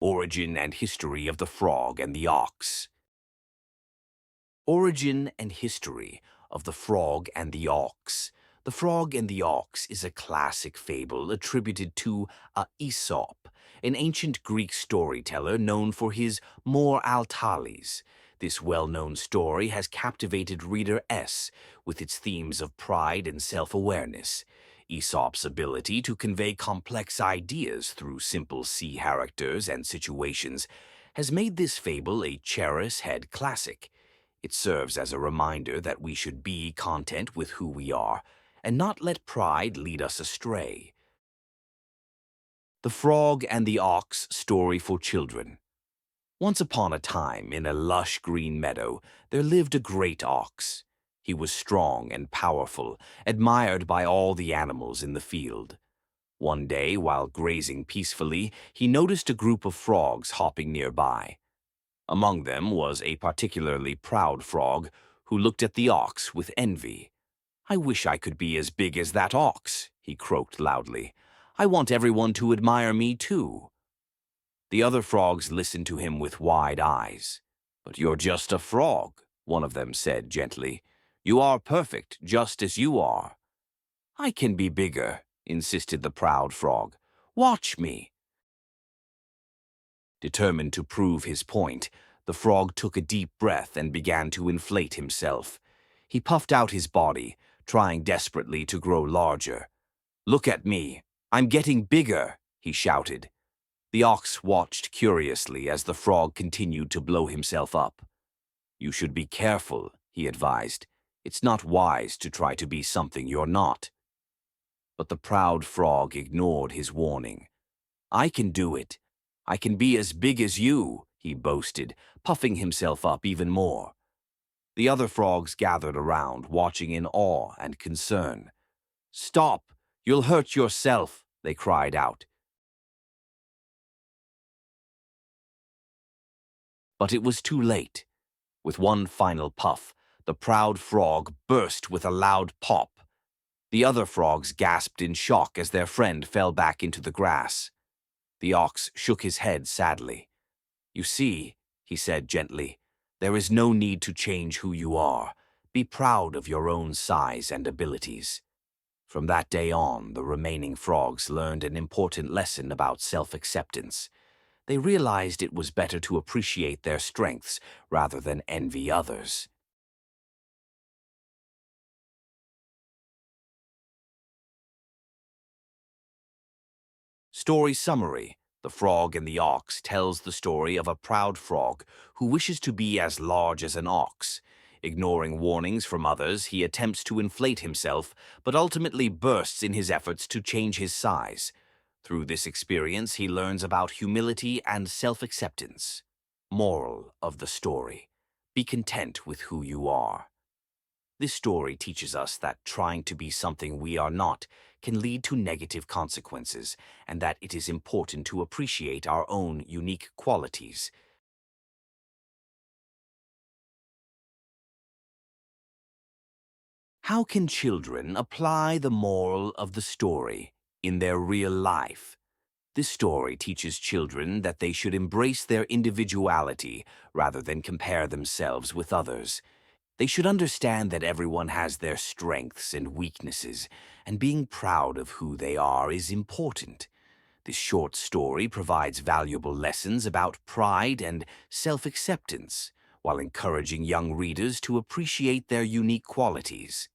Origin and History of the Frog and the Ox. Origin and History of the Frog and the Ox. The Frog and the Ox is a classic fable attributed to Aesop, an ancient Greek storyteller known for his More Altalis. This well-known story has captivated reader S with its themes of pride and self-awareness. Aesop's ability to convey complex ideas through simple sea characters and situations has made this fable a cherished classic. It serves as a reminder that we should be content with who we are and not let pride lead us astray. The Frog and the Ox Story for Children. Once upon a time, in a lush green meadow, there lived a great ox. He was strong and powerful, admired by all the animals in the field. One day, while grazing peacefully, he noticed a group of frogs hopping nearby. Among them was a particularly proud frog who looked at the ox with envy. "I wish I could be as big as that ox," he croaked loudly. "I want everyone to admire me too." The other frogs listened to him with wide eyes. "But you're just a frog," one of them said gently. "You are perfect, just as you are." "I can be bigger," insisted the proud frog. "Watch me." Determined to prove his point, the frog took a deep breath and began to inflate himself. He puffed out his body, trying desperately to grow larger. "Look at me. I'm getting bigger," he shouted. The ox watched curiously as the frog continued to blow himself up. "You should be careful," he advised. "It's not wise to try to be something you're not." But the proud frog ignored his warning. "I can do it. I can be as big as you," he boasted, puffing himself up even more. The other frogs gathered around, watching in awe and concern. "Stop! You'll hurt yourself," they cried out. But it was too late. With one final puff, the proud frog burst with a loud pop. The other frogs gasped in shock as their friend fell back into the grass. The ox shook his head sadly. "You see," he said gently, "there is no need to change who you are. Be proud of your own size and abilities." From that day on, the remaining frogs learned an important lesson about self-acceptance. They realized it was better to appreciate their strengths rather than envy others. Story summary. The Frog and the Ox tells the story of a proud frog who wishes to be as large as an ox. Ignoring warnings from others, he attempts to inflate himself, but ultimately bursts in his efforts to change his size. Through this experience, he learns about humility and self-acceptance. Moral of the story: be content with who you are. This story teaches us that trying to be something we are not can lead to negative consequences, and that it is important to appreciate our own unique qualities. How can children apply the moral of the story in their real life? This story teaches children that they should embrace their individuality rather than compare themselves with others. They should understand that everyone has their strengths and weaknesses, and being proud of who they are is important. This short story provides valuable lessons about pride and self-acceptance, while encouraging young readers to appreciate their unique qualities.